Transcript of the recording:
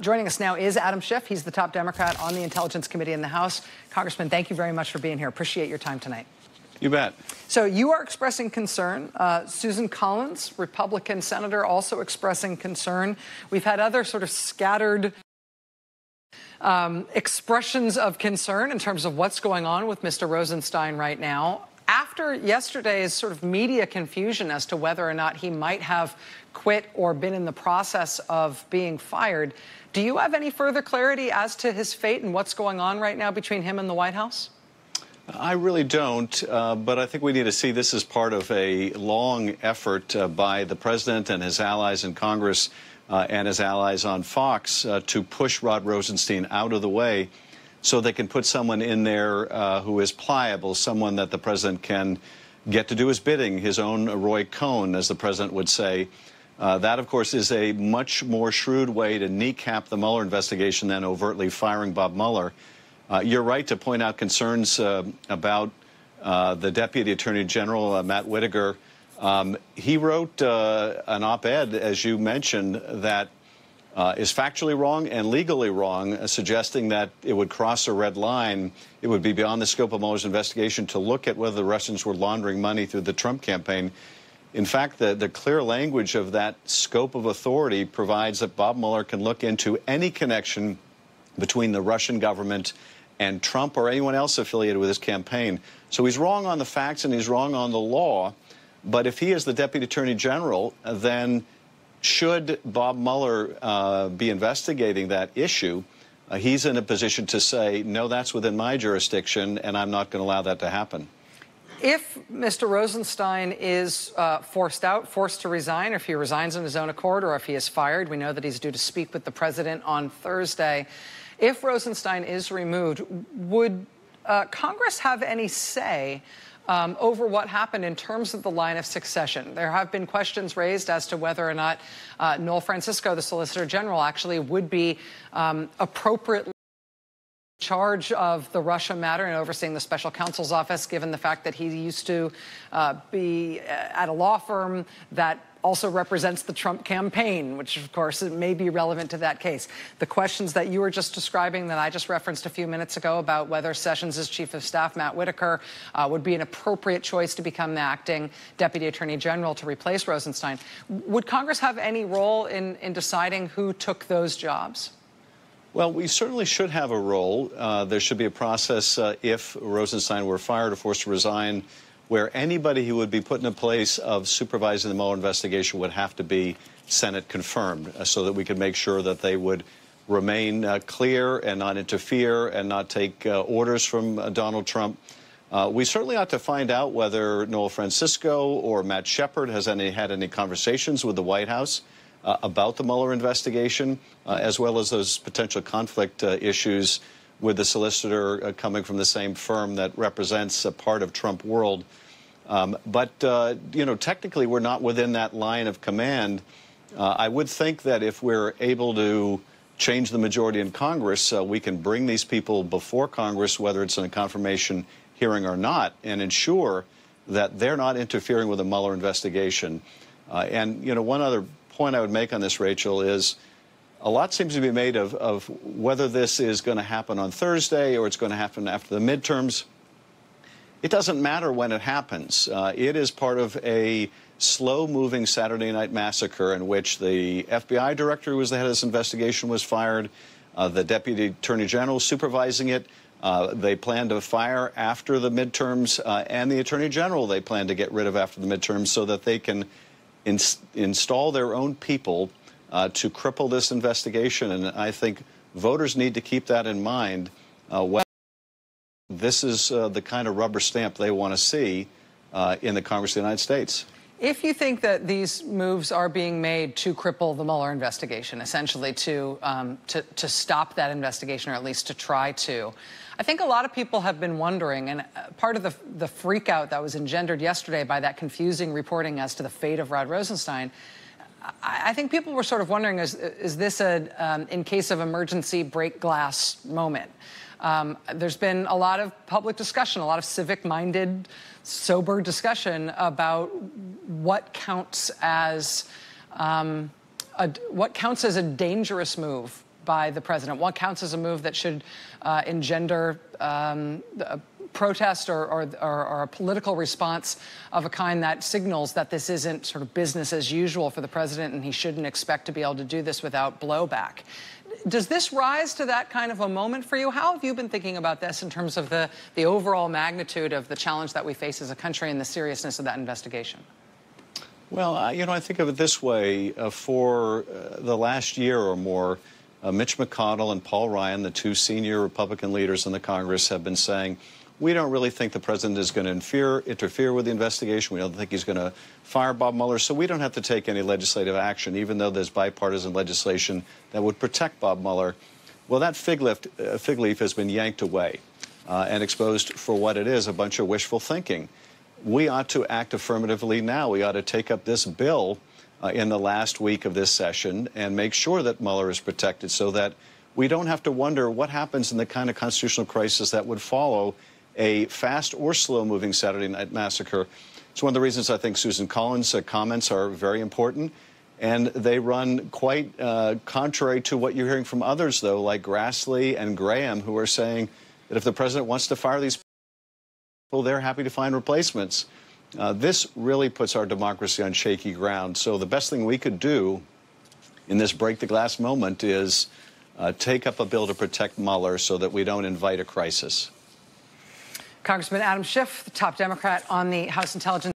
Joining us now is Adam Schiff. He's the top Democrat on the Intelligence Committee in the House. Congressman, thank you very much for being here. Appreciate your time tonight. You bet. So you are expressing concern. Susan Collins, Republican senator, also expressing concern. We've had other sort of scattered expressions of concern in terms of what's going on with Mr. Rosenstein right now. After yesterday's sort of media confusion as to whether or not he might have quit or been in the process of being fired, do you have any further clarity as to his fate and what's going on right now between him and the White House? I really don't, but I think we need to see this as part of a long effort by the president and his allies in Congress and his allies on Fox to push Rod Rosenstein out of the way so they can put someone in there who is pliable, someone that the president can get to do his bidding, his own Roy Cohn, as the president would say. That, of course, is a much more shrewd way to kneecap the Mueller investigation than overtly firing Bob Mueller. You're right to point out concerns about the Deputy Attorney General, Matt Whitaker. He wrote an op-ed, as you mentioned, that is factually wrong and legally wrong, suggesting that it would cross a red line. It would be beyond the scope of Mueller's investigation to look at whether the Russians were laundering money through the Trump campaign. In fact, the clear language of that scope of authority provides that Bob Mueller can look into any connection between the Russian government and Trump or anyone else affiliated with his campaign. So he's wrong on the facts and he's wrong on the law. But if he is the Deputy Attorney General, then should Bob Mueller be investigating that issue, he's in a position to say, no, that's within my jurisdiction, and I'm not going to allow that to happen. If Mr. Rosenstein is forced out, forced to resign, or if he resigns on his own accord, or if he is fired, we know that he's due to speak with the president on Thursday. If Rosenstein is removed, would Congress have any say over what happened in terms of the line of succession? There have been questions raised as to whether or not Noel Francisco, the Solicitor General, actually would be appropriately in charge of the Russia matter and overseeing the special counsel's office, given the fact that he used to be at a law firm that also represents the Trump campaign, which, of course, may be relevant to that case. The questions that you were just describing that I just referenced a few minutes ago about whether Sessions' Chief of Staff, Matt Whitaker, would be an appropriate choice to become the acting Deputy Attorney General to replace Rosenstein. Would Congress have any role in deciding who took those jobs? Well, we certainly should have a role. There should be a process if Rosenstein were fired or forced to resign, where anybody who would be put in a place of supervising the Mueller investigation would have to be Senate confirmed so that we could make sure that they would remain clear and not interfere and not take orders from Donald Trump. We certainly ought to find out whether Noel Francisco or Matt Shepard has had any conversations with the White House about the Mueller investigation, as well as those potential conflict issues with the solicitor coming from the same firm that represents a part of Trump world. But you know, technically, we're not within that line of command. I would think that if we're able to change the majority in Congress, we can bring these people before Congress, whether it's in a confirmation hearing or not, and ensure that they're not interfering with the Mueller investigation. And, you know, one other point I would make on this, Rachel, is a lot seems to be made of whether this is going to happen on Thursday or it's going to happen after the midterms. It doesn't matter when it happens. It is part of a slow-moving Saturday night massacre in which the FBI director who was the head of this investigation was fired, the Deputy Attorney General supervising it. They plan to fire after the midterms, and the Attorney General they plan to get rid of after the midterms so that they can install their own people to cripple this investigation. And I think voters need to keep that in mind. This is the kind of rubber stamp they want to see in the Congress of the United States. If you think that these moves are being made to cripple the Mueller investigation, essentially to stop that investigation, or at least to try to, I think a lot of people have been wondering, and part of the freak out that was engendered yesterday by that confusing reporting as to the fate of Rod Rosenstein, I think people were sort of wondering, is this a, in case of emergency, break glass moment? There's been a lot of public discussion, a lot of civic-minded, sober discussion about what counts as a dangerous move by the president. One counts as a move that should engender a protest or a political response of a kind that signals that this isn't sort of business as usual for the president, and he shouldn't expect to be able to do this without blowback. Does this rise to that kind of a moment for you? How have you been thinking about this in terms of the overall magnitude of the challenge that we face as a country and the seriousness of that investigation? Well, I think of it this way. For the last year or more, Mitch McConnell and Paul Ryan, the two senior Republican leaders in the Congress, have been saying, we don't really think the president is going to interfere with the investigation. We don't think he's going to fire Bob Mueller, so we don't have to take any legislative action, even though there's bipartisan legislation that would protect Bob Mueller. Well, that fig leaf has been yanked away and exposed for what it is, a bunch of wishful thinking. We ought to act affirmatively now. We ought to take up this bill in the last week of this session and make sure that Mueller is protected so that we don't have to wonder what happens in the kind of constitutional crisis that would follow a fast or slow-moving Saturday Night Massacre. It's one of the reasons I think Susan Collins' comments are very important, and they run quite contrary to what you're hearing from others, though, like Grassley and Graham, who are saying that if the president wants to fire these people, they're happy to find replacements. This really puts our democracy on shaky ground. So the best thing we could do in this break-the-glass moment is take up a bill to protect Mueller so that we don't invite a crisis. Congressman Adam Schiff, the top Democrat on the House Intelligence